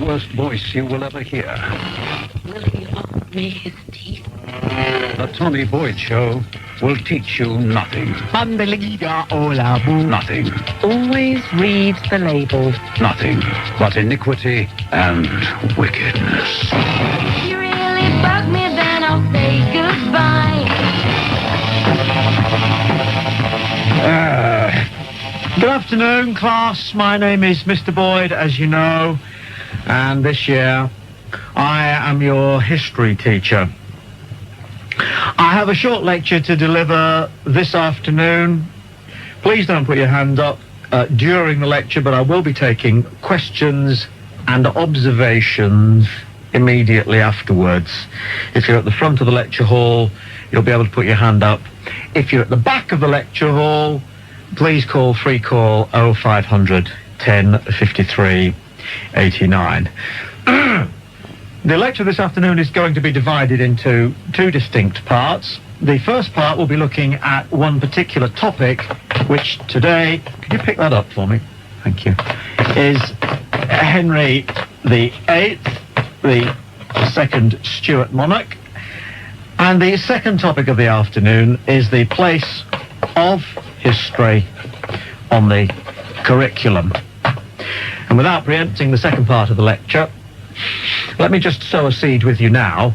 worst voice you will ever hear. Will he offer me his teeth? The Tommy Boyd Show will teach you nothing. Nothing. Always read the label. Nothing but iniquity and wickedness. If you really bug me, then I'll say goodbye. Good afternoon, class. My name is Mr. Boyd, as you know, and this year I am your history teacher. I have a short lecture to deliver this afternoon. Please don't put your hand up during the lecture, but I will be taking questions and observations immediately afterwards. If you're at the front of the lecture hall, you'll be able to put your hand up. If you're at the back of the lecture hall, please call 0500 10 53 89. The lecture this afternoon is going to be divided into two distinct parts. The first part will be looking at one particular topic, which today, could you pick that up for me? Thank you. Is Henry VIII, the second Stuart monarch. And the second topic of the afternoon is the place of history on the curriculum. And without preempting the second part of the lecture, let me just sow a seed with you now.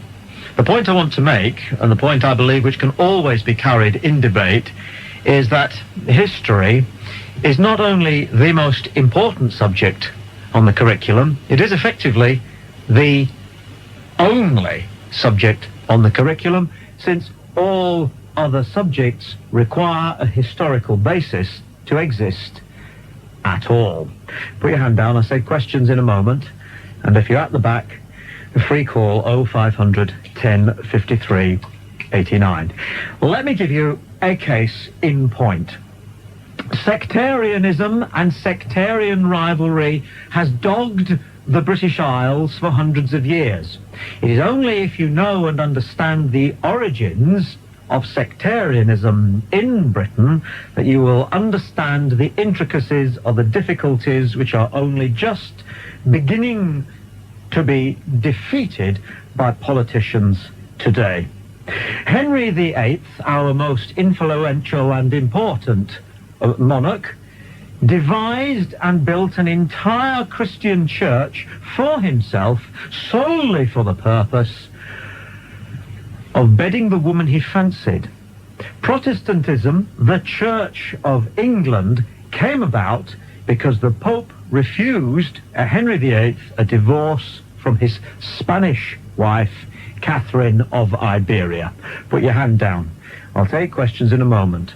The point I want to make, and the point I believe which can always be carried in debate, is that history is not only the most important subject on the curriculum, it is effectively the only subject on the curriculum, since all other subjects require a historical basis to exist at all. Put your hand down. I'll say questions in a moment. And if you're at the back, a free call 0500 10 53 89. Let me give you a case in point. Sectarianism and sectarian rivalry has dogged the British Isles for hundreds of years. It is only if you know and understand the origins of sectarianism in Britain that you will understand the intricacies of the difficulties which are only just beginning to be defeated by politicians today. Henry VIII, our most influential and important monarch, devised and built an entire Christian church for himself solely for the purpose of bedding the woman he fancied. Protestantism, the Church of England, came about because the Pope refused Henry VIII a divorce from his Spanish wife, Catherine of Iberia. Put your hand down. I'll take questions in a moment.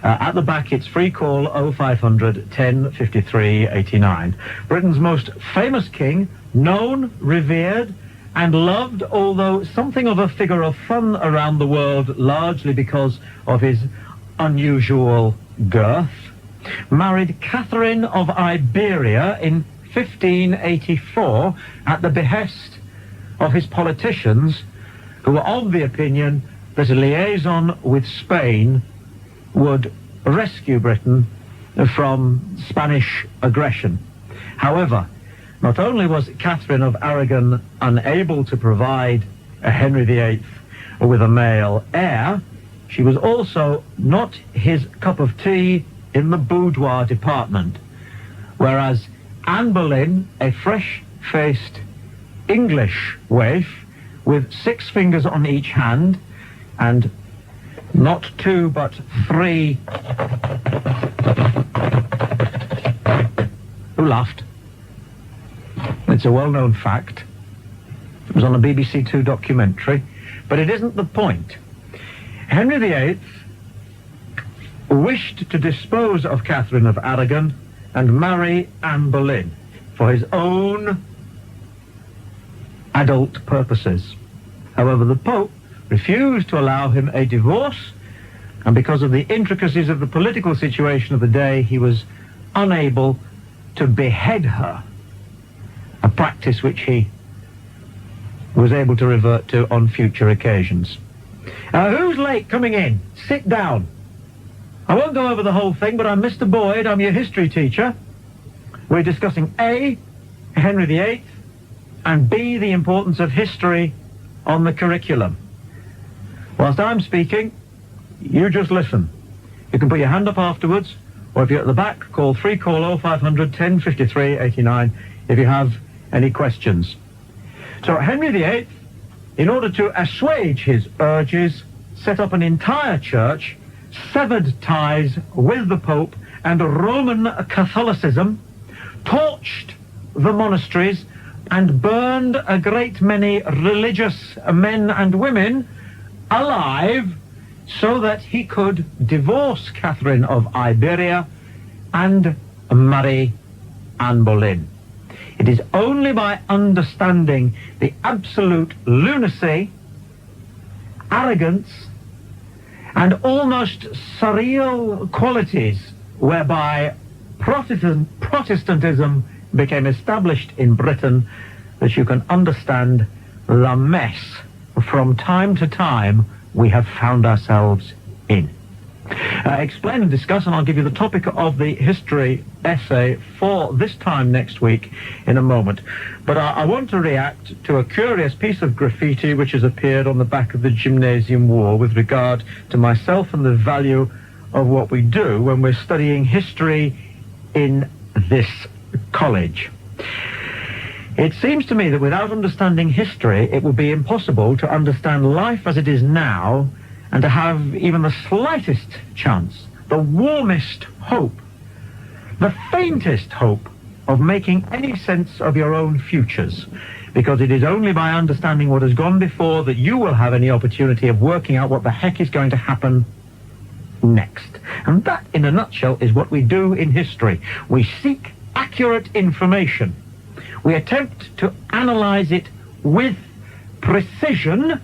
At the back, it's free call 0500 10 53 89. Britain's most famous king, known, revered, and loved, although something of a figure of fun around the world, largely because of his unusual girth, married Catherine of Iberia in 1584 at the behest of his politicians, who were of the opinion that a liaison with Spain would rescue Britain from Spanish aggression. However, not only was Catherine of Aragon unable to provide Henry VIII with a male heir, she was also not his cup of tea in the boudoir department, whereas Anne Boleyn, a fresh-faced English waif with 6 fingers on each hand and not 2 but 3... Who laughed? It's a well-known fact. It was on a BBC Two documentary, but it isn't the point. Henry VIII wished to dispose of Catherine of Aragon and marry Anne Boleyn for his own adult purposes. However, the Pope refused to allow him a divorce, and because of the intricacies of the political situation of the day, he was unable to behead her, a practice which he was able to revert to on future occasions. Who's late coming in? Sit down. I won't go over the whole thing, but I'm Mr. Boyd, I'm your history teacher. We're discussing A, Henry VIII, and B, the importance of history on the curriculum. Whilst I'm speaking, you just listen. You can put your hand up afterwards, or if you're at the back, call 0500 1053 89 if you have any questions. So Henry VIII, in order to assuage his urges, set up an entire church, severed ties with the Pope and Roman Catholicism, torched the monasteries, and burned a great many religious men and women alive so that he could divorce Catherine of Iberia and marry Anne Boleyn. It is only by understanding the absolute lunacy, arrogance, and almost surreal qualities whereby Protestantism became established in Britain that you can understand the mess from time to time we have found ourselves in. Explain and discuss, and I'll give you the topic of the history essay for this time next week in a moment. But I want to react to a curious piece of graffiti which has appeared on the back of the gymnasium wall with regard to myself and the value of what we do when we're studying history in this college. It seems to me that without understanding history, it would be impossible to understand life as it is now and to have even the slightest chance, the warmest hope, the faintest hope of making any sense of your own futures. Because it is only by understanding what has gone before that you will have any opportunity of working out what the heck is going to happen next. And that, in a nutshell, is what we do in history. We seek accurate information. We attempt to analyze it with precision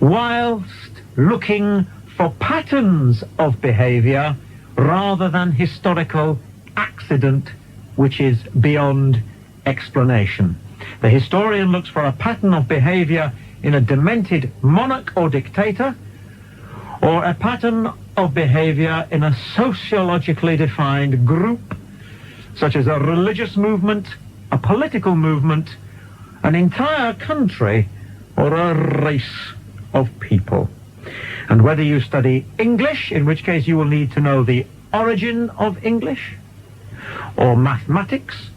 whilst looking for patterns of behavior rather than historical accident which is beyond explanation. The historian looks for a pattern of behavior in a demented monarch or dictator, or a pattern of behavior in a sociologically defined group, such as a religious movement, a political movement, an entire country, or a race of people. And whether you study English, in which case you will need to know the origin of English, or mathematics,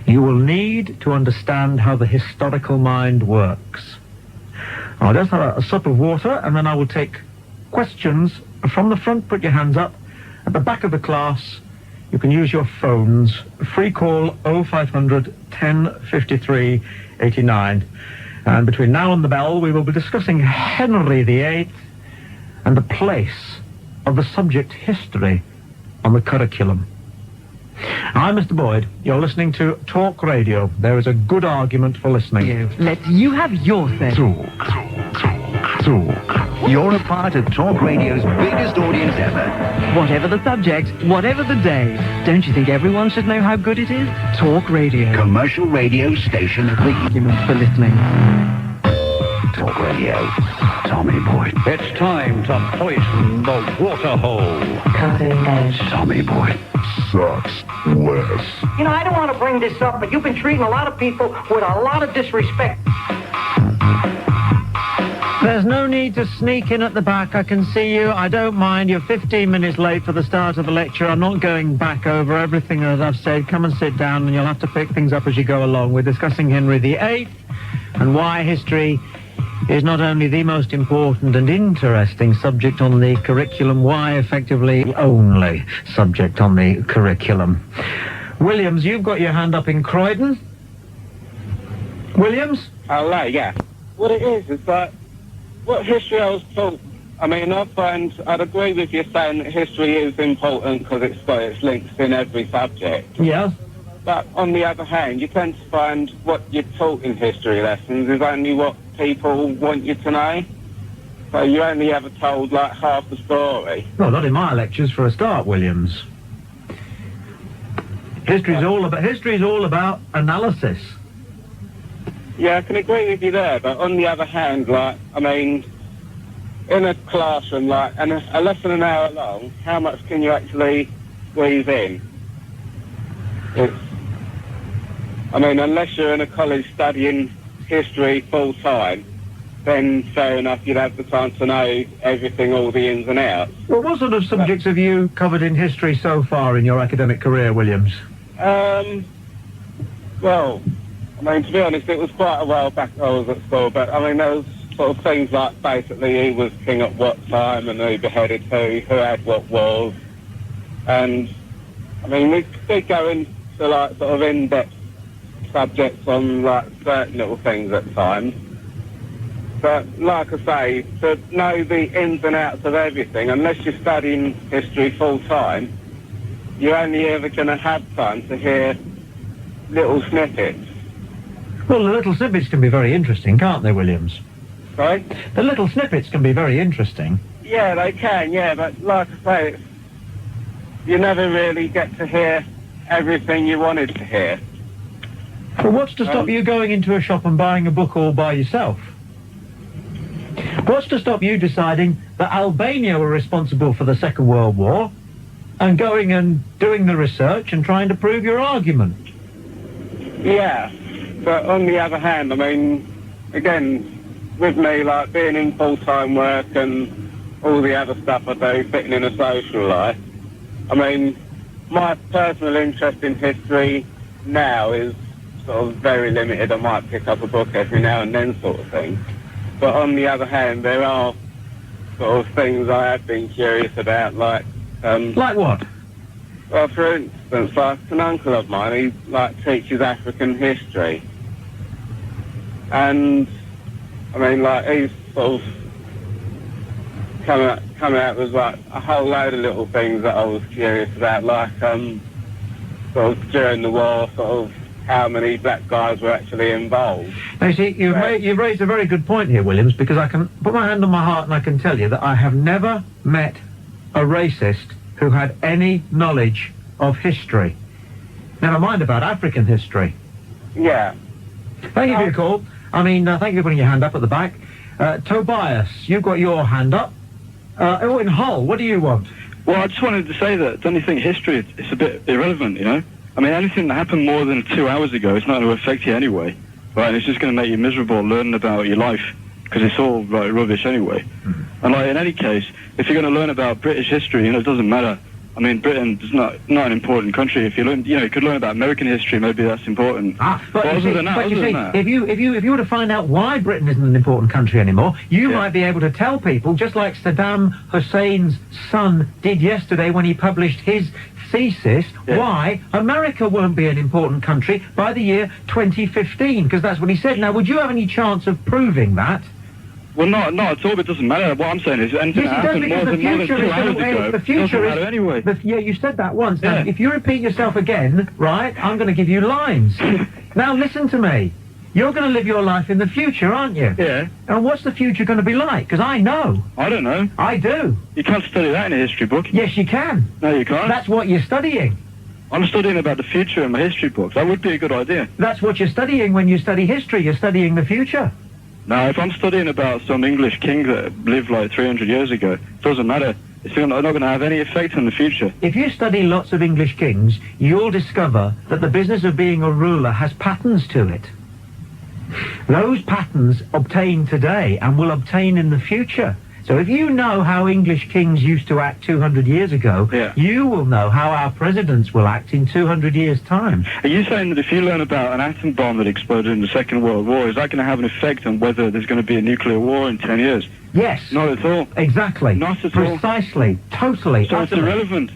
you will need to understand how the historical mind works. I'll just have a sip of water, and then I will take questions from the front. Put your hands up. At the back of the class, you can use your phones. Free call 0500 1053 89. And between now and the bell, we will be discussing Henry VIII and the place of the subject history on the curriculum. I'm Mr. Boyd. You're listening to Talk Radio. There is a good argument for listening. Let you have your say. Talk. You're a part of Talk Radio's biggest audience ever. Whatever the subject, whatever the day, don't you think everyone should know how good it is? Talk Radio. Commercial radio station of the Argument for listening. Talk Radio. Tommy Boyd. It's time to poison the water hole. Cutting edge. Tommy Boyd sucks less. You know, I don't want to bring this up, but you've been treating a lot of people with a lot of disrespect. There's no need to sneak in at the back. I can see you. I don't mind. You're 15 minutes late for the start of the lecture. I'm not going back over everything that I've said. Come and sit down, and you'll have to pick things up as you go along. We're discussing Henry VIII and why history is not only the most important and interesting subject on the curriculum, why effectively the only subject on the curriculum. Williams, you've got your hand up in Croydon. Williams? Hello, yeah. What it is that what history I was taught, I mean, I'd agree with you saying that history is important because it's got its links in every subject. Yeah. But on the other hand, you tend to find what you're taught in history lessons is only what people want you to know. So you're only ever told like half the story. Well, not in my lectures for a start, Williams. History is all about analysis. Yeah, I can agree with you there, but on the other hand, like, I mean, in a classroom, like, and a lesson an hour long, how much can you actually squeeze in? I mean, unless you're in a college studying history full time, then fair enough, you'd have the time to know everything, all the ins and outs. Well, what sort of subjects have you covered in history so far in your academic career, Williams? Well, I mean, to be honest, it was quite a while back I was at school, but I mean, there was sort of things like basically who was king at what time and who beheaded who had what wars. And, I mean, we did go into like sort of in-depth subjects on like certain little things at times. But like I say, to know the ins and outs of everything, unless you're studying history full time, you're only ever going to have time to hear little snippets. Well, the little snippets can be very interesting, can't they, Williams? Sorry? The little snippets can be very interesting. Yeah, they can, yeah, but like I say, you never really get to hear everything you wanted to hear. Well, what's to stop you going into a shop and buying a book all by yourself? What's to stop you deciding that Albania were responsible for the Second World War and going and doing the research and trying to prove your argument? Yeah, but on the other hand, I mean, again, with me, like, being in full-time work and all the other stuff I do, fitting in a social life, I mean, my personal interest in history now is sort of very limited. I might pick up a book every now and then sort of thing. But on the other hand, there are sort of things I have been curious about, like... like what? Well, for instance, like an uncle of mine, he like teaches African history. And, I mean, like, he's sort of come out with like a whole load of little things that I was curious about, like sort of during the war, sort of how many black guys were actually involved. Now, you see, you've raised a very good point here, Williams, because I can put my hand on my heart and I can tell you that I have never met a racist who had any knowledge of history. Never mind about African history. Yeah. Thank you for your call. I mean, thank you for putting your hand up at the back. Tobias, you've got your hand up. In Hull, what do you want? Well, I just wanted to say that, don't you think history, it's a bit irrelevant, you know? I mean, anything that happened more than 2 hours ago, it's not going to affect you anyway, right? And it's just going to make you miserable learning about your life, because it's all like rubbish anyway. Mm-hmm. And like in any case, if you're going to learn about British history, you know, it doesn't matter. I mean, Britain is not an important country. If you learn, you know, you could learn about American history, maybe that's important. But other than that, if you were to find out why Britain isn't an important country anymore, you might be able to tell people, just like Saddam Hussein's son did yesterday when he published his thesis, why America won't be an important country by the year 2015, because that's what he said. Now, would you have any chance of proving that? Well, not at all. It doesn't matter. What I'm saying is, anything that happened more than 2 hours ago, the future doesn't matter anyway. Yeah, you said that once. Now, if you repeat yourself again, right, I'm going to give you lines. Now, listen to me. You're going to live your life in the future, aren't you? Yeah. And what's the future going to be like? Because I know. I don't know. I do. You can't study that in a history book. Yes, you can. No, you can't. That's what you're studying. I'm studying about the future in my history books. That would be a good idea. That's what you're studying when you study history. You're studying the future. Now, if I'm studying about some English king that lived like 300 years ago, it doesn't matter. It's not going to have any effect on the future. If you study lots of English kings, you'll discover that the business of being a ruler has patterns to it. Those patterns obtain today and will obtain in the future. So if you know how English kings used to act 200 years ago, you will know how our presidents will act in 200 years' time. Are you saying that if you learn about an atom bomb that exploded in the Second World War, is that going to have an effect on whether there's going to be a nuclear war in 10 years? Yes. Not at all. Exactly. Not at all. Precisely. Totally. So it's irrelevant.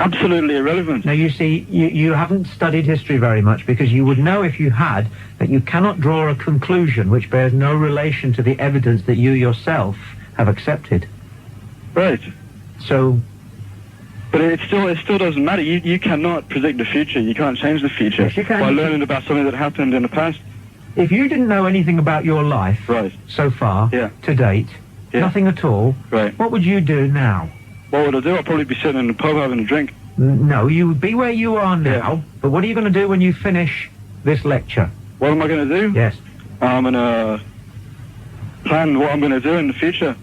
Absolutely irrelevant. Now, you see, you haven't studied history very much, because you would know if you had that you cannot draw a conclusion which bears no relation to the evidence that you yourself have accepted. Right. So... But it still doesn't matter. You cannot predict the future. You can't change the future by learning about something that happened in the past. If you didn't know anything about your life so far, to date, nothing at all, what would you do now? What would I do? I'd probably be sitting in the pub having a drink. No, you would be where you are now, but what are you going to do when you finish this lecture? What am I going to do? Yes. I'm going to plan what I'm going to do in the future.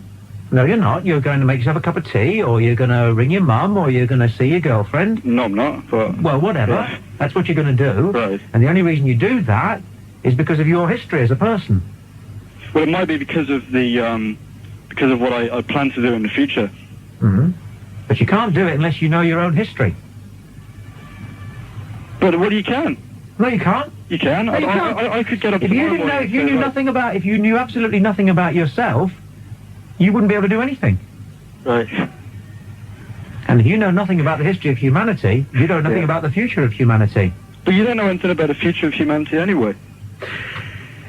No, you're not. You're going to make yourself a cup of tea, or you're going to ring your mum, or you're going to see your girlfriend. No, I'm not, but... Well, whatever. Yeah. That's what you're going to do. Right. And the only reason you do that is because of your history as a person. Well, it might be because of the, because of what I plan to do in the future. Mm-hmm. But you can't do it unless you know your own history. But well, you can. No, you can't. You can. No, you can't. I could get up If you tomorrow didn't know, morning if you and say, knew right, nothing about, if you knew absolutely nothing about yourself, you wouldn't be able to do anything. Right. And if you know nothing about the history of humanity, you know nothing Yeah. about the future of humanity. But you don't know anything about the future of humanity anyway.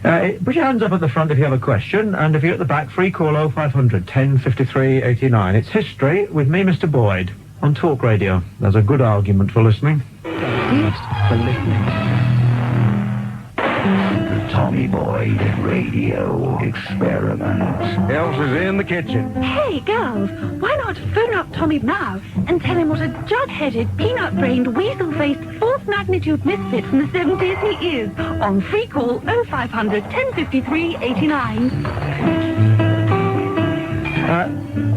Put your hands up at the front if you have a question, and if you're at the back, free call 0500 10 53 89. It's history with me, Mr. Boyd, on Talk Radio. There's a good argument for listening. For listening. The Tommy Boyd Radio Experiment. Els is in the kitchen. Hey, girls, why not phone up Tommy now and tell him what a jug-headed, peanut-brained, weasel-faced, fourth magnitude misfit from the 70s he is on free call 0500 1053 89.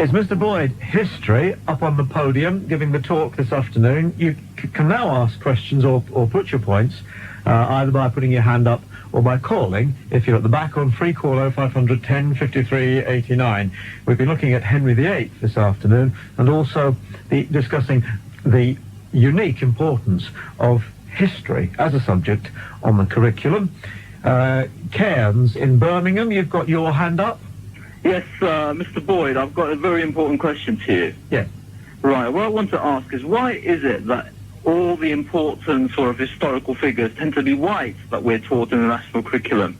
It's Mr. Boyd, history, up on the podium, giving the talk this afternoon. You can now ask questions or put your points, either by putting your hand up or by calling, if you're at the back, on free call 0500 10 89. We've been looking at Henry VIII this afternoon, and also discussing the unique importance of history as a subject on the curriculum. Cairns in Birmingham, you've got your hand up. Yes, Mr. Boyd, I've got a very important question to you. Yes. Right, what I want to ask is, why is it that all the important sort of historical figures tend to be white that we're taught in the national curriculum?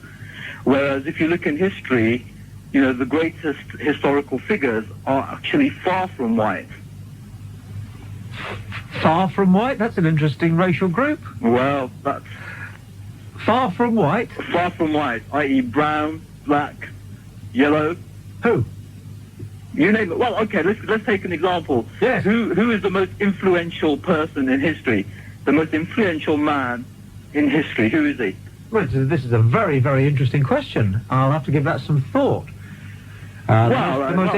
Whereas if you look in history, you know, the greatest historical figures are actually far from white. Far from white? That's an interesting racial group. Well, that's Far from white? far from white, i.e. brown, black, yellow. Who? You name it. Well, okay, let's take an example. Yes. Who is the most influential person in history? The most influential man in history. Who is he? Well, this is a very, very interesting question. I'll have to give that some thought. The most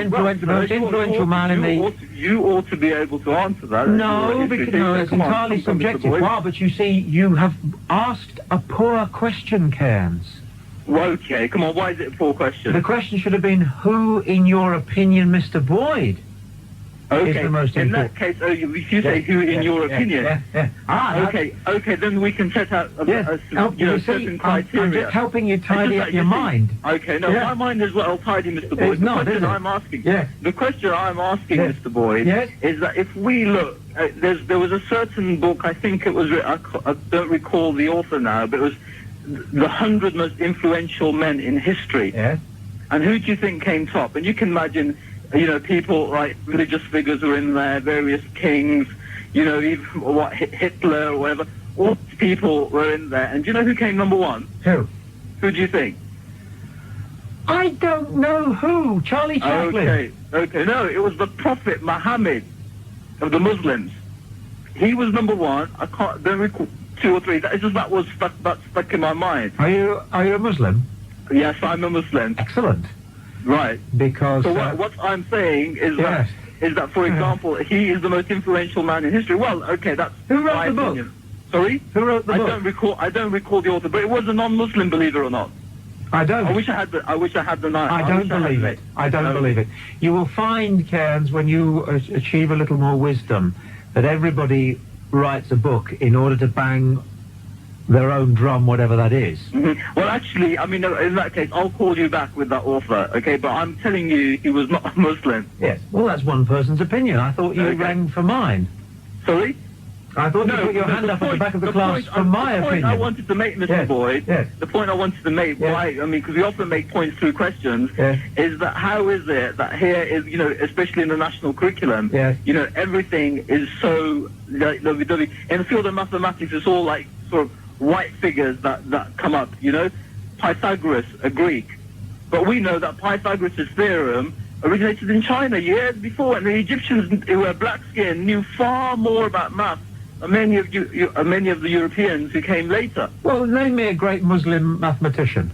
influential man in the... You ought to be able to answer that. No, because no, it's entirely subjective. Well, but you see, you have asked a poor question, Cairns. Well, okay, come on, why is it a poor question? The question should have been, who, in your opinion, Mr. Boyd, is Okay, the most in important? that case, if you say who in your opinion... Okay, then we can set out certain I'm criteria. just helping you tidy up your mind. Okay, no, Yeah. my mind is well tidy, Mr. Boyd. It's not, is it? The question I'm asking, Yes. Mr. Boyd, Yes. is that if we look, there was a certain book, I think it was, I don't recall the author now, but it was the 100 most influential men in history. Yes. And who do you think came top? And you can imagine, you know, people like religious figures were in there, various kings, you know, even Hitler or whatever. All these people were in there. And do you know who came number one? Who? Who do you think? I don't know who. Charlie Chaplin. Okay. No, it was the Prophet Muhammad of the Muslims. He was number one. Don't recall 2 or 3. That was stuck in my mind. Are you a Muslim? Yes, I'm a Muslim. Excellent. Right. Because... So what I'm saying is that, for example, he is the most influential man in history. Well, okay, that's Who wrote my the book? opinion. Sorry? Who wrote the book? I don't recall the author, but it was a non-Muslim, believe it or not. I don't. I wish I had the night. I don't believe it. I don't believe it. You will find, Cairns, when you achieve a little more wisdom, that everybody writes a book in order to bang their own drum, whatever that is. Mm-hmm. Well, actually, I mean, in that case, I'll call you back with that author, okay? But I'm telling you, he was not a Muslim. Yes. Well, that's one person's opinion. I thought you rang for mine. Sorry? I thought you put your hand up at the back of the class for my opinion. The point I wanted to make, Mr. Boyd, the point I wanted to make, because we often make points through questions, is that how is it that here is, you know, especially in the national curriculum, you know, everything is so, like, lovey-dovey. In the field of mathematics, it's all like sort of white figures that come up, you know. Pythagoras, a Greek. But we know that Pythagoras' theorem originated in China years before, and the Egyptians who were black-skinned knew far more about math than many of the Europeans who came later. Well, name me a great Muslim mathematician.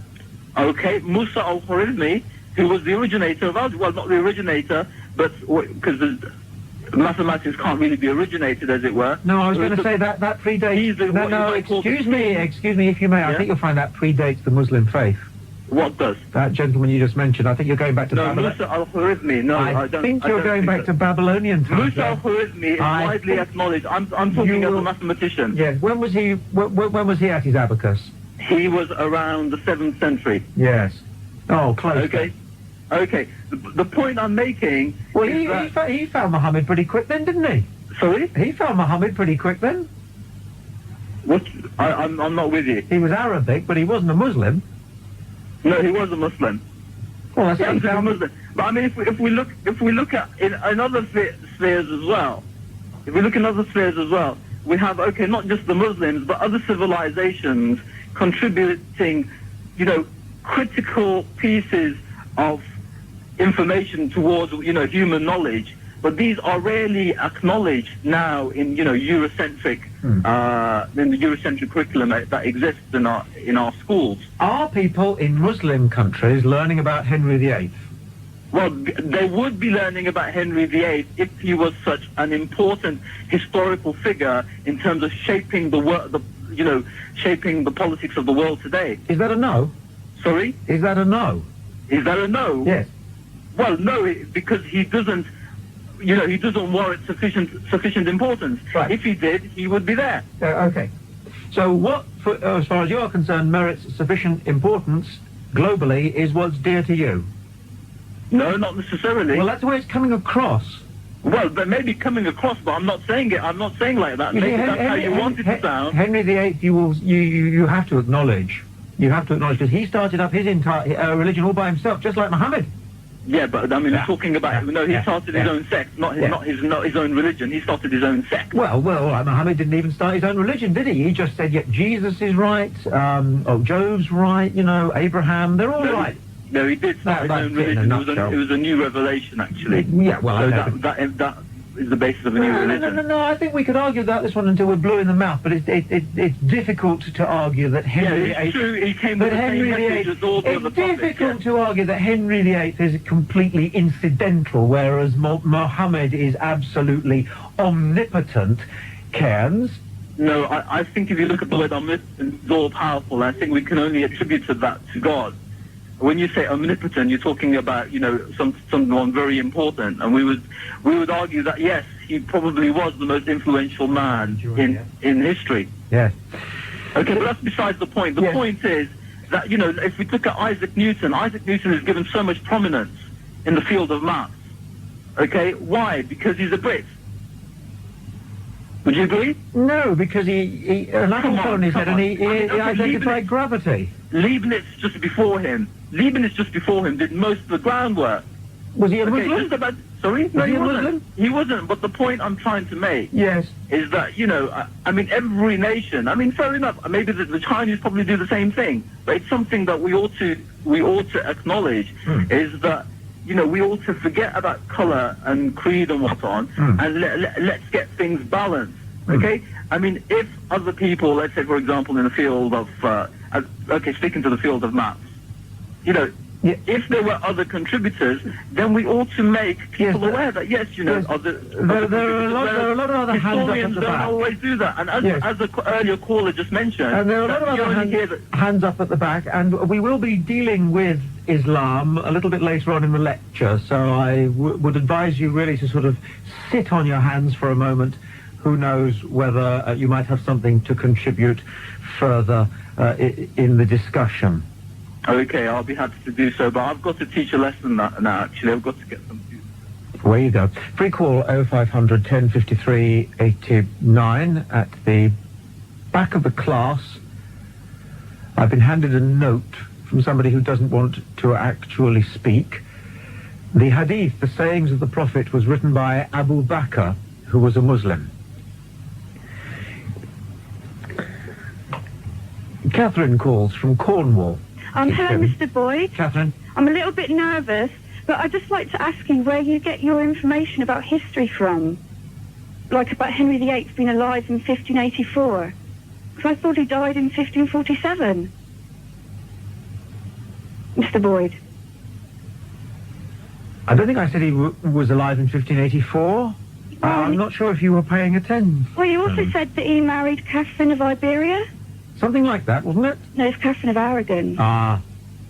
Okay, Musa al-Khwarizmi, who was the originator of algebra. Well, not the originator, but because mathematics can't really be originated, as it were. No, I was going to say that predates... excuse me if you may. I think you'll find that predates the Muslim faith. What does? That gentleman you just mentioned. I think you're going back to Babylon. Musa al-Khwarizmi. No, I don't think you're going back to Babylonian times. Musa al-Khwarizmi is widely acknowledged. I'm talking as a mathematician. Yes. When was he at his abacus? He was around the 7th century. Yes. Oh, close. Okay. The point I'm making... Well, he found Muhammad pretty quick then, didn't he? Sorry? He found Muhammad pretty quick then. What? I'm not with you. He was Arabic, but he wasn't a Muslim. No, he was a Muslim. Well, that's he was a Muslim. But I mean, if we look at in other spheres as well, we have not just the Muslims, but other civilizations contributing, critical pieces of information towards human knowledge. But these are rarely acknowledged now in Eurocentric in the Eurocentric curriculum that exists in our schools. Are people in Muslim countries learning about Henry VIII? Well, they would be learning about Henry VIII if he was such an important historical figure in terms of shaping shaping the politics of the world today. Is that a no? Sorry? Is that a no? Is that a no? Yes. Well, no, because he doesn't. He doesn't warrant sufficient importance. Right. If he did, he would be there. Okay. So what, as far as you're concerned, merits sufficient importance globally is what's dear to you? No, not necessarily. Well, that's the way it's coming across. Well, they may be coming across, but I'm not saying it. I'm not saying like that. Maybe that's how you want it to sound. Henry VIII, you have to acknowledge. You have to acknowledge because he started up his entire religion all by himself, just like Muhammad. Yeah, but I mean, we're talking about he started his own sect, not his own religion. He started his own sect. Well, Muhammad didn't even start his own religion, did he? He just said, yeah, Jesus is right, Job's right, Abraham, they're all right. No, he did start his own religion. It was a new revelation, actually. Yeah, well, so that is the basis of a new religion. No, I think we could argue about this one until we're blue in the mouth, but it's difficult to argue that Henry VIII... Yeah, it's true, he came with the same message as all the other prophets. It's difficult to argue that Henry VIII is completely incidental, whereas Muhammad is absolutely omnipotent. Cairns? No, I think if you look at the word omnipotent, it's all powerful, I think we can only attribute that to God. When you say omnipotent, you're talking about, someone very important, and we would argue that yes, he probably was the most influential man in history. Yes. Okay, but that's besides the point. The point is that if we look at Isaac Newton is given so much prominence in the field of maths. Okay, why? Because he's a Brit. Would you agree? No, because he an apple fell on his head and he identified gravity. Leibniz just before him did most of the groundwork. Was he a Muslim? Sorry? No, he wasn't. He wasn't, but the point I'm trying to make is that, every nation, fair enough, maybe the Chinese probably do the same thing, but it's something that we ought to acknowledge, is that, we ought to forget about colour and creed and whatnot, and let's get things balanced, okay? If other people, let's say, for example, in the field of, speaking to the field of maths, if there were other contributors, then we ought to make people aware that there are a lot of other historians don't always do that. And as the earlier caller just mentioned, and there are a lot of other hands up at the back, and we will be dealing with Islam a little bit later on in the lecture. So I would advise you really to sort of sit on your hands for a moment. Who knows whether you might have something to contribute further in the discussion. Okay, I'll be happy to do so, but I've got to teach a lesson now, actually. I've got to get some views. Away you go. Free call 0500 1053 89. At the back of the class, I've been handed a note from somebody who doesn't want to actually speak. The hadith, the sayings of the Prophet, was written by Abu Bakr, who was a Muslim. Catherine calls from Cornwall. Hello, Mr. Boyd. Catherine. I'm a little bit nervous, but I'd just like to ask you where you get your information about history from. Like about Henry VIII being alive in 1584. Because I thought he died in 1547. Mr. Boyd. I don't think I said he was alive in 1584. I'm not sure if you were paying attention. Well, you also said that he married Catherine of Iberia. Something like that, wasn't it? No, it's Catherine of Aragon. Ah.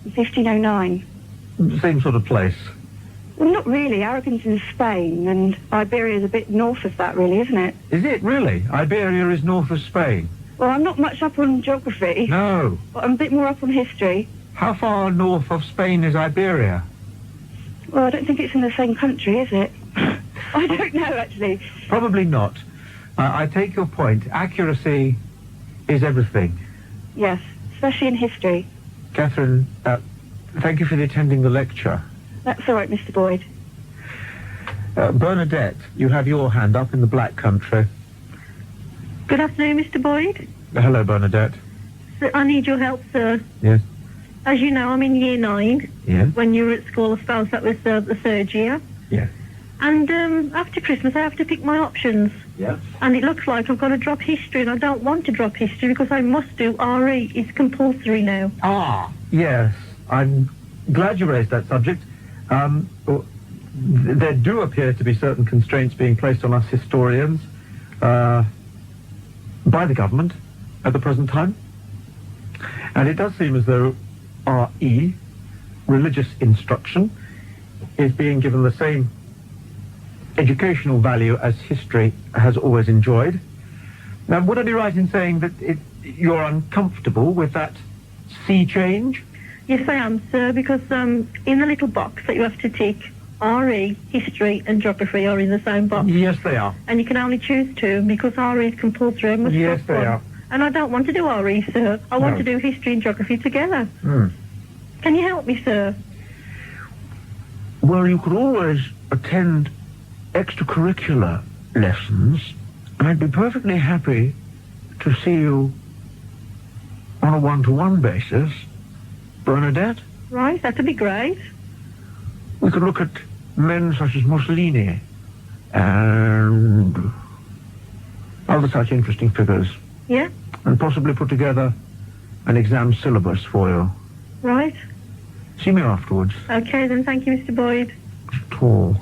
In 1509. Same sort of place. Well, not really. Aragon's in Spain, and Iberia's a bit north of that, really, isn't it? Is it, really? Iberia is north of Spain? Well, I'm not much up on geography. No. But I'm a bit more up on history. How far north of Spain is Iberia? Well, I don't think it's in the same country, is it? I don't know, actually. Probably not. I take your point. Accuracy is everything. Yes, especially in history. Catherine, thank you for attending the lecture. That's all right, Mr. Boyd. Bernadette, you have your hand up in the Black Country. Good afternoon, Mr. Boyd. Hello, Bernadette. So I need your help, sir. Yes. As you know, I'm in year 9. Yes. When you were at school, I suppose that was the 3rd year. Yes. And after Christmas, I have to pick my options. Yes. And it looks like I've got to drop history, and I don't want to drop history because I must do RE. It's compulsory now. Ah, yes. I'm glad you raised that subject. There do appear to be certain constraints being placed on us historians by the government at the present time. And it does seem as though RE, religious instruction, is being given the same educational value as history has always enjoyed. Now, would I be right in saying that you're uncomfortable with that sea change? Yes, I am, sir, because in the little box that you have to tick, RE, history and geography are in the same box. Yes, they are. And you can only choose 2 because RE is compulsory. I must yes, they one. are. And I don't want to do RE, sir. I want No. to do history and geography together. Mm. Can you help me, sir? Well, you could always attend extracurricular lessons, and I'd be perfectly happy to see you on a one-to-one basis, Bernadette. Right, that'd be great. We could look at men such as Mussolini and other such interesting figures, Yeah, and possibly put together an exam syllabus for you. right. See me afterwards. Okay, then thank you, Mr. Boyd. Tall.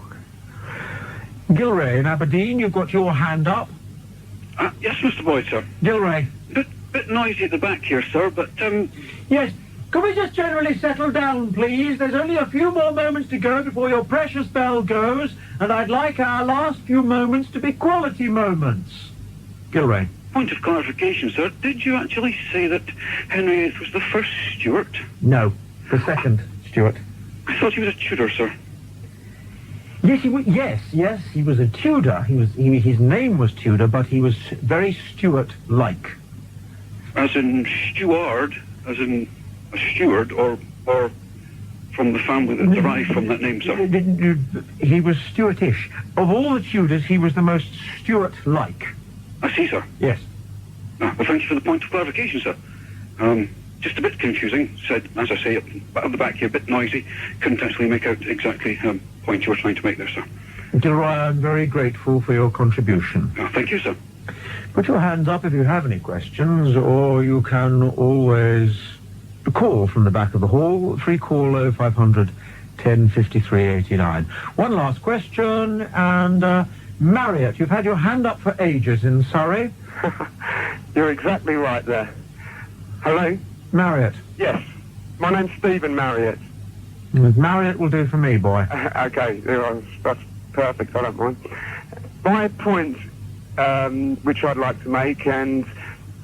Gilray in Aberdeen, you've got your hand up. Yes, Mr. Boyd, sir. Gilray. Bit noisy at the back here, sir, but, Yes, can we just generally settle down, please? There's only a few more moments to go before your precious bell goes, and I'd like our last few moments to be quality moments. Gilray. Point of clarification, sir. Did you actually say that Henry VIII was the first Stuart? No, the second Stuart. I thought he was a Tudor, sir. Yes, he was. Yes, he was a Tudor. His name was Tudor, but he was very Stuart-like. As in steward, as in a steward, or from the family that derived from that name, sir? He was Stuartish. Of all the Tudors, he was the most Stuart-like. I see, sir. Yes. Well, thank you for the point of clarification, sir. Just a bit confusing. Said, as I say, at the back here, a bit noisy. Couldn't actually make out exactly the point you were trying to make there, sir. Gilroy, I'm very grateful for your contribution. Thank you, sir. Put your hands up if you have any questions, or you can always call from the back of the hall. Free call 0500 1053 89. One last question, and Marriott, you've had your hand up for ages in Surrey. You're exactly right there. Hello? Marriott. Yes. My name's Stephen Marriott. Marriott will do for me, boy. Okay, that's perfect, I don't mind. My point, which I'd like to make, and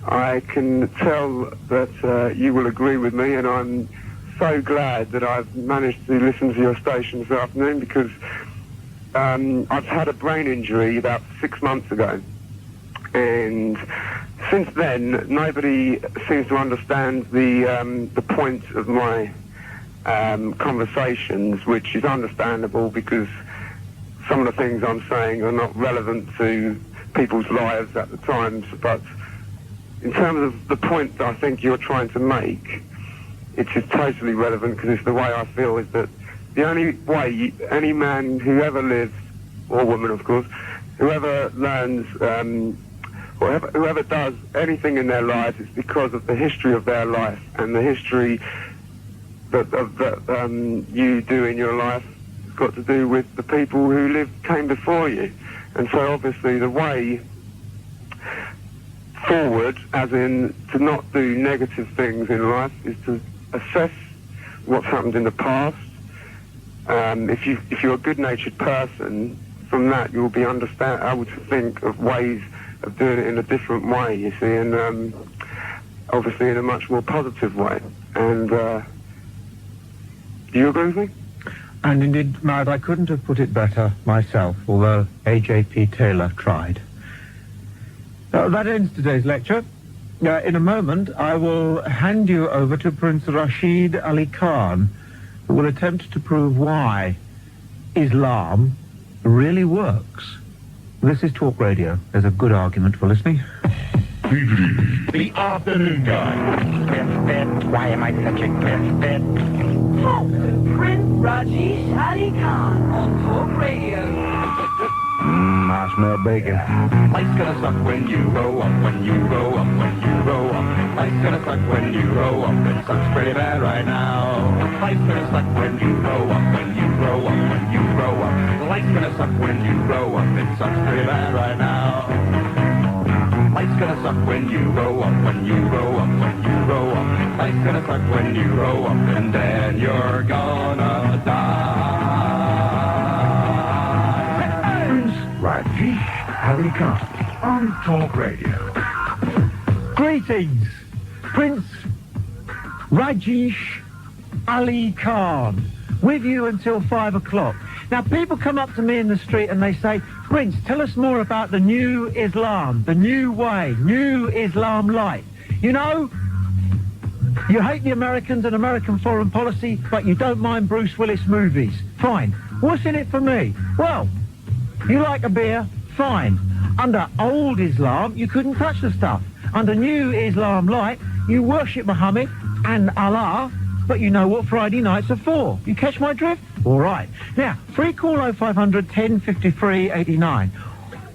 I can tell that you will agree with me, and I'm so glad that I've managed to listen to your station this afternoon, because I've had a brain injury about 6 months ago, and since then nobody seems to understand the point of my conversations, which is understandable because some of the things I'm saying are not relevant to people's lives at the times, but in terms of the point that I think you're trying to make, it's just totally relevant, because it's the way I feel is that the only way any man who ever lives, or woman of course, whoever learns or whoever does anything in their lives, it's because of the history of their life, and the history that you do in your life got to do with the people who came before you. And so obviously the way forward, as in to not do negative things in life, is to assess what's happened in the past. If you're a good-natured person, from that you'll be able to think of ways of doing it in a different way, you see, and obviously in a much more positive way. And do you agree with me? And indeed, Mad, I couldn't have put it better myself, although A.J.P. Taylor tried. That ends today's lecture. In a moment, I will hand you over to Prince Rajeesh Alikhan, who will attempt to prove why Islam really works. This is Talk Radio. There's a good argument for listening. The afternoon guy. Why am I such a misfit? Talk to Prince Rajeesh Alikhan on Talk Radio. I smell bacon. Life's gonna suck when you grow up, when you grow up, when you grow up. Life's gonna suck when you grow up. It sucks pretty bad right now. Life's gonna suck when you grow up, when you grow up, when you grow up. Life's gonna suck when you grow up. It sucks pretty bad right now. Life's gonna suck when you grow up, when you grow up, when you grow up. Life's gonna suck when you grow up, and then you're gonna die. Rajeesh Alikhan on Talk Radio. Greetings, Prince Rajeesh Alikhan, with you until 5 o'clock. Now, people come up to me in the street and they say, Prince, tell us more about the new Islam, the new way, new Islam light. You know, you hate the Americans and American foreign policy, but you don't mind Bruce Willis movies. Fine. What's in it for me? Well, you like a beer? Fine. Under old Islam, you couldn't touch the stuff. Under new Islam light, you worship Muhammad and Allah, but you know what Friday nights are for. You catch my drift? All right. Now, free call 0500 1053 89.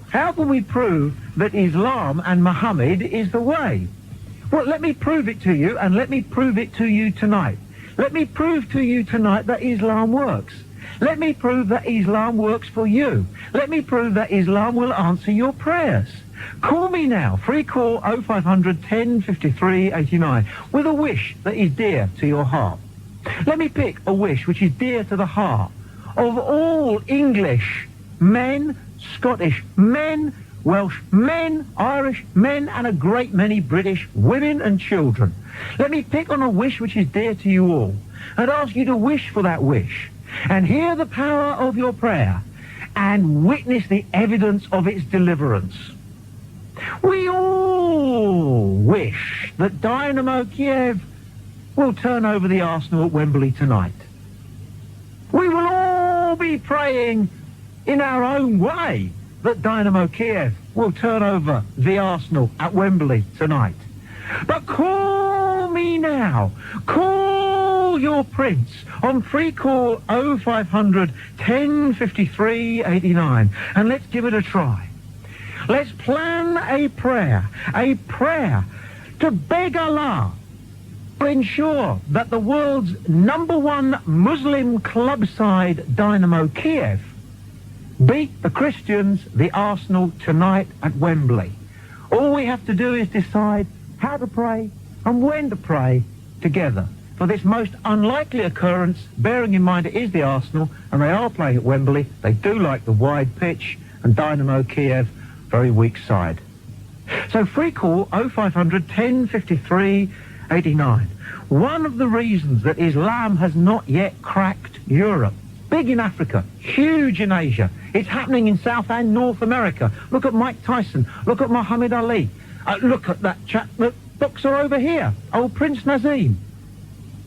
How can we prove that Islam and Muhammad is the way? Well, let me prove it to you, and let me prove it to you tonight. Let me prove to you tonight that Islam works. Let me prove that Islam works for you. Let me prove that Islam will answer your prayers. Call me now. Free call 0500 1053 89 with a wish that is dear to your heart. Let me pick a wish which is dear to the heart of all English men, Scottish men, Welsh men, Irish men, and a great many British women and children. Let me pick on a wish which is dear to you all and ask you to wish for that wish and hear the power of your prayer and witness the evidence of its deliverance. We all wish that Dynamo Kiev will turn over the Arsenal at Wembley tonight. We will all be praying in our own way that Dynamo Kiev will turn over the Arsenal at Wembley tonight. But call me now. Call your prince on free call 0500 1053 89 and let's give it a try. Let's plan a prayer to beg Allah to ensure that the world's #1 Muslim club side, Dynamo Kiev, beat the Christians, the Arsenal, tonight at Wembley. All we have to do is decide how to pray and when to pray together for this most unlikely occurrence, bearing in mind it is the Arsenal and they are playing at Wembley. They do like the wide pitch, and Dynamo Kiev, very weak side. So free call 0500 1053 89. One of the reasons that Islam has not yet cracked Europe, big in Africa, huge in Asia, it's happening in South and North America. Look at Mike Tyson, look at Muhammad Ali, look at that chap, the boxer over here, old Prince Nazim.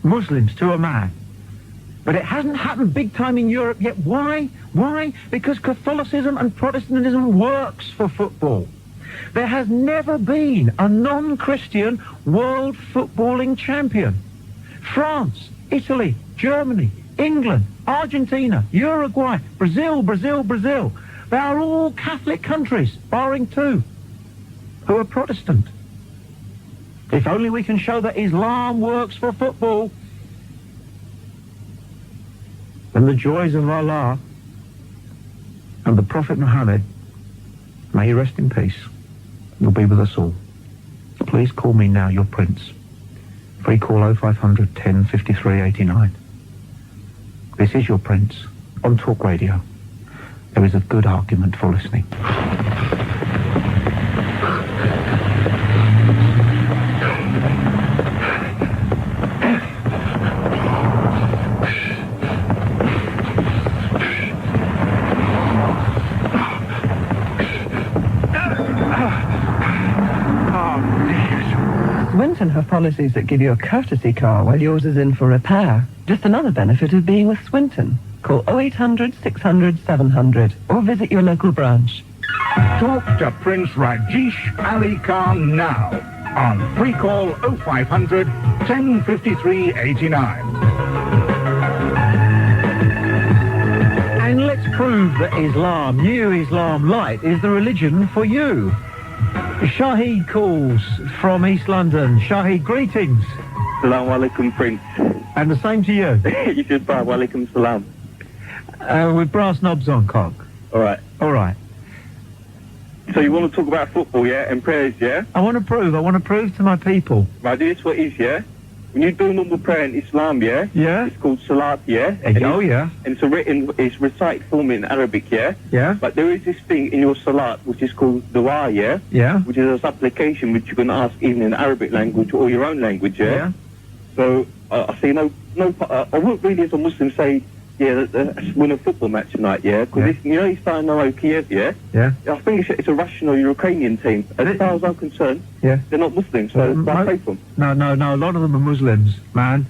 Muslims to a man. But it hasn't happened big time in Europe yet. Why? Why? Because Catholicism and Protestantism works for football. There has never been a non-Christian world footballing champion. France, Italy, Germany, England, Argentina, Uruguay, Brazil. They are all Catholic countries, barring 2, who are Protestant. If only we can show that Islam works for football. The and the joys of Allah and the Prophet Muhammad, may he rest in peace, will be with us all. Please call me now your Prince. Free call 0500 10 53 89. This is your Prince on Talk Radio. There is a good argument for listening. Swinton have policies that give you a courtesy car while yours is in for repair. Just another benefit of being with Swinton. Call 0800 600 700 or visit your local branch. Talk to Prince Rajeesh Alikhan now on free call 0500 1053 89. And let's prove that Islam, new Islam light, is the religion for you. Shahid calls from East London. Shahid, greetings. Assalamu alaikum, Prince. And the same to you. You should buy wa alaikum salam. With brass knobs on, cock. All right. All right. So you want to talk about football, yeah, and prayers, yeah? I want to prove to my people. Right, this what it is, yeah? When you do normal prayer in Islam, yeah? Yeah. It's called salat, yeah? Yeah. And it's recited form in Arabic, yeah? Yeah. But there is this thing in your salat which is called dua, yeah? Yeah. Which is a supplication which you can ask even in Arabic language or your own language, yeah? Yeah. So I say I wouldn't really as a Muslim say, yeah, let's win a football match tonight, yeah? Because you know he's Dynamo Kiev, yeah? Yeah. I think it's a Russian or Ukrainian team. As far as I'm concerned, yeah, they're not Muslims, so I pray for them. No, a lot of them are Muslims, man.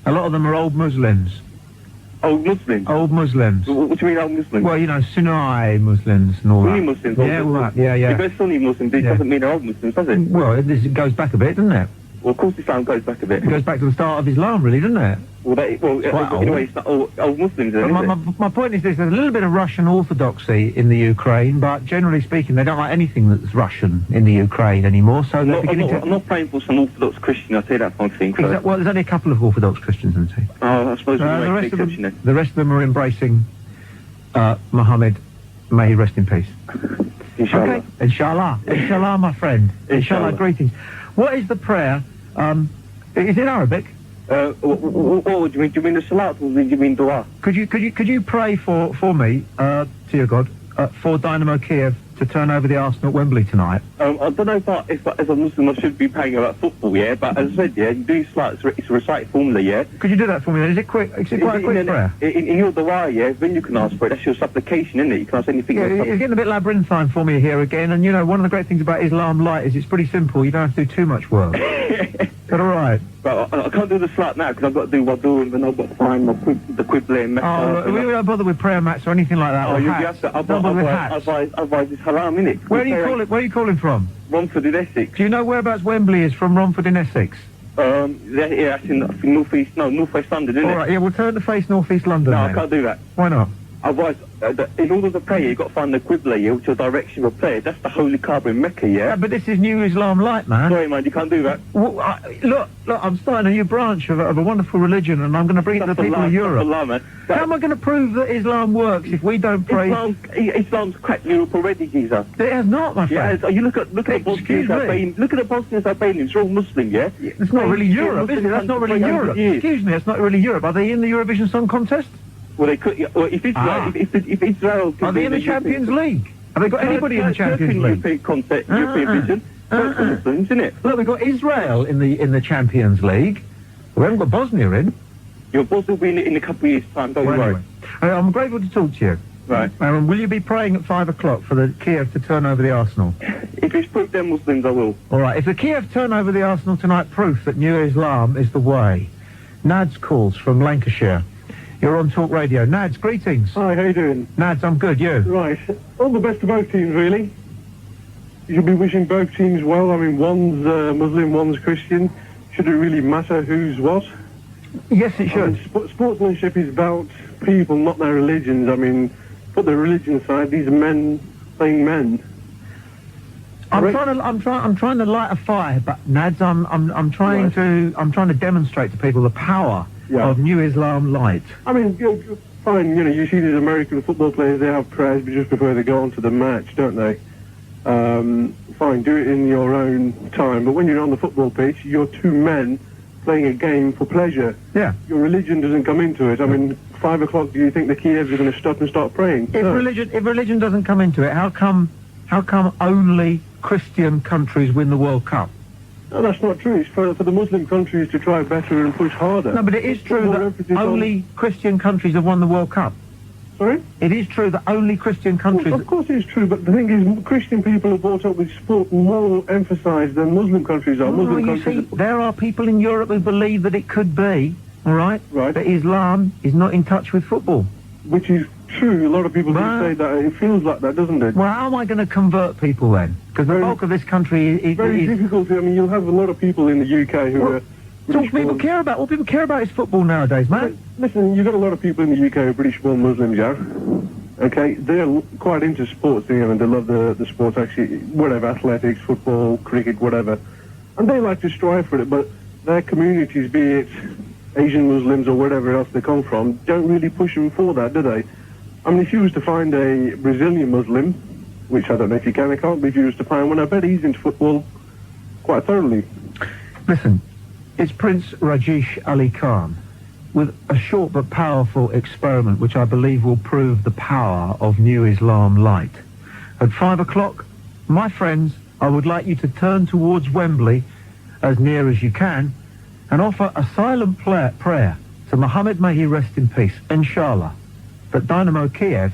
A lot of them are old Muslims. Old Muslims? Old Muslims. What do you mean old Muslims? Well, you know, Sunni Muslims and all Sunni that. Muslims? Yeah, all that. Yeah. If they're Sunni Muslims, it doesn't mean they're old Muslims, does it? Well, it goes back a bit, doesn't it? Well, of course Islam goes back a bit. It goes back to the start of Islam, really, doesn't it? Anyway, it's not old Muslims, then, my point is this: there's a little bit of Russian orthodoxy in the Ukraine, but generally speaking, they don't like anything that's Russian in the Ukraine anymore. So they're beginning to... I'm not praying for some Orthodox Christian. I'll tell you that one thing. Well, there's only a couple of Orthodox Christians, isn't there? Oh, I suppose the rest of them are embracing Muhammad. May he rest in peace. Inshallah. Okay. Inshallah, my friend. Inshallah, greetings. What is the prayer? Is it Arabic? What do you mean? Do you mean the salat or do you mean dua? Could you pray for me, to your God, for Dynamo Kiev to turn over the Arsenal at Wembley tonight? I don't know if as a Muslim I should be praying about football, yeah, but as I said, yeah, you do salat, it's a recited formula, yeah. Could you do that for me then? Is it quick? Is it quite a quick prayer? In your dua, yeah, then you can ask for it. That's your supplication, isn't it? You can't ask anything else. It's getting a bit labyrinthine for me here again, and you know, one of the great things about Islam Light is it's pretty simple. You don't have to do too much work. Is that all right? But I can't do the salat now because I've got to do wudu and then I've got to find the Qibla and Mecca. We don't bother with prayer mats or anything like that. You have to. Otherwise it's haram, innit? Where are you calling from? Romford in Essex. Do you know whereabouts Wembley is from Romford in Essex? Yeah, that's in north-east London, isn't it? All right, yeah, we'll turn to face north-east London. No, then. I can't do that. Why not? Otherwise, in order to pray, you've got to find the Qibla, yeah, which is the direction of prayer. That's the Holy Kaaba in Mecca, yeah? Yeah, but this is New Islam Light, man. Sorry, man, you can't do that. Well, look, I'm starting a new branch of a wonderful religion, and I'm going to bring it to the people of Europe. Allah, man. How am I going to prove that Islam works if we don't pray? Islam's cracked Europe already, Jesus. It has not, my friend. Yeah, you look at the Bosnians Albanians. Look at the Bosnians Albanians. They're all Muslim, yeah? It's not really Europe, is it? That's not really Europe. Excuse me, it's not really Europe. Are they in the Eurovision Song Contest? Well, they could. Well, if Israel are they in the Champions League? Have they got anybody in the Champions League? European vision. Muslims, isn't it? Look, we've got Israel in the Champions League. We haven't got Bosnia in. Your Bosnia will be in a couple of years' time. Don't worry. Anyway, I'm grateful to talk to you. Right. Will you be praying at 5 o'clock for the Kiev to turn over the Arsenal? If it's proof they're Muslims, I will. All right. If the Kiev turn over the Arsenal tonight, proof that New Islam is the way. Nads calls from Lancashire. You're on Talk Radio. Nads, greetings. Hi, how you doing? Nads, I'm good. You? Right. All the best to both teams, really. You should be wishing both teams well. I mean, one's Muslim, one's Christian. Should it really matter who's what? Yes, it should. I mean, sportsmanship is about people, not their religions. I mean, put the religion aside. These are men playing men. I'm trying to light a fire, but Nads, I'm trying to demonstrate to people the power of New Islam Light. I mean, fine, you know, you see these American football players, they have prayers just before they go on to the match, don't they? Fine, do it in your own time. But when you're on the football pitch, you're two men playing a game for pleasure. Yeah. Your religion doesn't come into it. I mean, 5 o'clock, do you think the Kievs are going to stop and start praying? If religion doesn't come into it, how come only Christian countries win the World Cup? No, that's not true. It's for the Muslim countries to try better and push harder. No, but it is true that only Christian countries have won the World Cup. Sorry? It is true that only Christian countries... Well, of course it is true, but the thing is, Christian people are brought up with sport more emphasised than Muslim countries are. There are people in Europe who believe that it could be, all right, that Islam is not in touch with football. Which is true. A lot of people do say that. It feels like that, doesn't it? Well, how am I going to convert people then? Because the bulk of this country is... Very difficult. I mean, you'll have a lot of people in the UK who are... So what people care about is football nowadays, man. Listen, you've got a lot of people in the UK who are British-born Muslims, yeah? Okay, they're quite into sports, you know, and they love the sports, actually, whatever, athletics, football, cricket, whatever. And they like to strive for it, but their communities, be it Asian Muslims or wherever else they come from, don't really push them for that, do they? I mean, if you was to find a Brazilian Muslim, which I don't know if you can, I can't, but if you was to find one, I bet he's into football quite thoroughly. Listen, it's Prince Rajeesh Alikhan with a short but powerful experiment which I believe will prove the power of New Islam light. At 5 o'clock, my friends, I would like you to turn towards Wembley as near as you can and offer a silent prayer to Muhammad, may he rest in peace, inshallah, that Dynamo Kiev,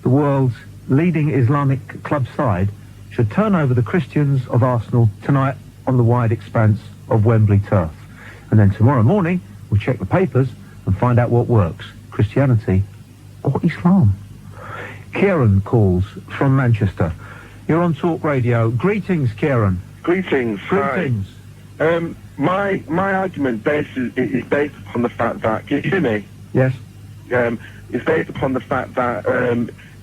the world's leading Islamic club side, should turn over the Christians of Arsenal tonight on the wide expanse of Wembley turf. And then tomorrow morning, we'll check the papers and find out what works, Christianity or Islam. Kieran calls from Manchester. You're on Talk Radio. Greetings, Kieran. Greetings. Greetings. Hi. My argument is based upon the fact that... Can you hear me? Yes. It's based upon the fact that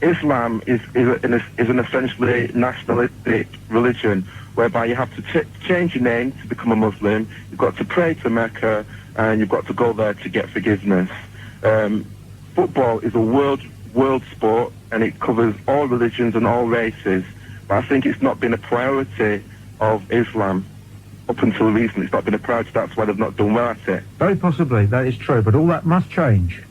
Islam is an essentially nationalistic religion, whereby you have to change your name to become a Muslim, you've got to pray to Mecca, and you've got to go there to get forgiveness. Football is a world sport, and it covers all religions and all races, but I think it's not been a priority of Islam. Up until recently, it's not been a priority, that's why they've not done well at it. Very possibly, that is true, but all that must change.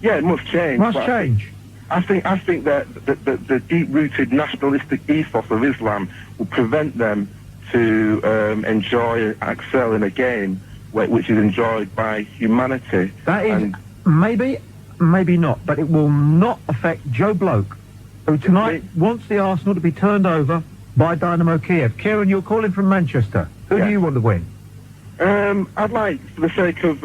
Yeah, it must change. Must change. I think that the deep-rooted nationalistic ethos of Islam will prevent them to enjoy and excel in a game which is enjoyed by humanity. That is maybe not, but it will not affect Joe Bloke, who tonight wants the Arsenal to be turned over by Dynamo Kiev. Kieran, you're calling from Manchester. Who do you want to win? I'd like, for the sake of...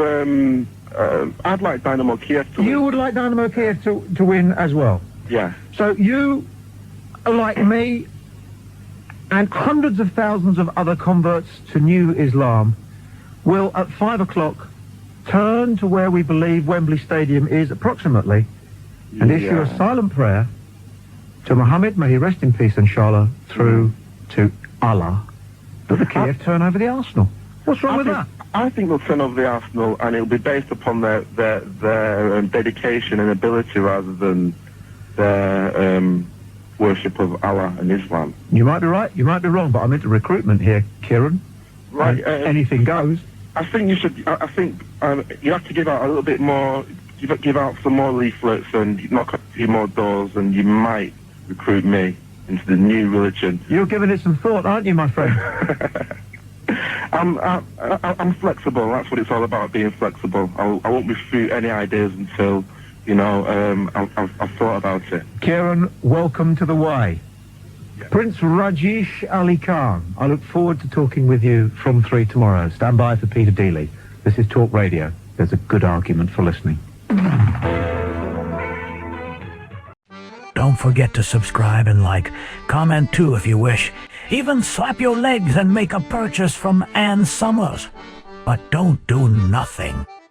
I'd like Dynamo Kiev to win. You would like Dynamo Kiev to win as well? Yeah. So you, like me, and hundreds of thousands of other converts to New Islam, will at 5 o'clock turn to where we believe Wembley Stadium is approximately and issue a silent prayer to Muhammad, may he rest in peace, inshallah, through to Allah, that the Kiev turn over the Arsenal. What's wrong with that? I think they'll turn over the Arsenal, and it'll be based upon their dedication and ability rather than their worship of Allah and Islam. You might be right, you might be wrong, but I'm into recruitment here, Kieran. Right. Anything goes. I think you should. I think you have to give out a little bit more. Give out some more leaflets and knock a few more doors, and you might recruit me into the new religion. You're giving it some thought, aren't you, my friend? I'm flexible. That's what it's all about, being flexible. I won't refute any ideas until, I've thought about it. Kieran, welcome to the Y. Yeah. Prince Rajeesh Alikhan. I look forward to talking with you from 3 tomorrow. Stand by for Peter Dealey. This is Talk Radio. There's a good argument for listening. Don't forget to subscribe and like. Comment too if you wish. Even slap your legs and make a purchase from Ann Summers. But don't do nothing.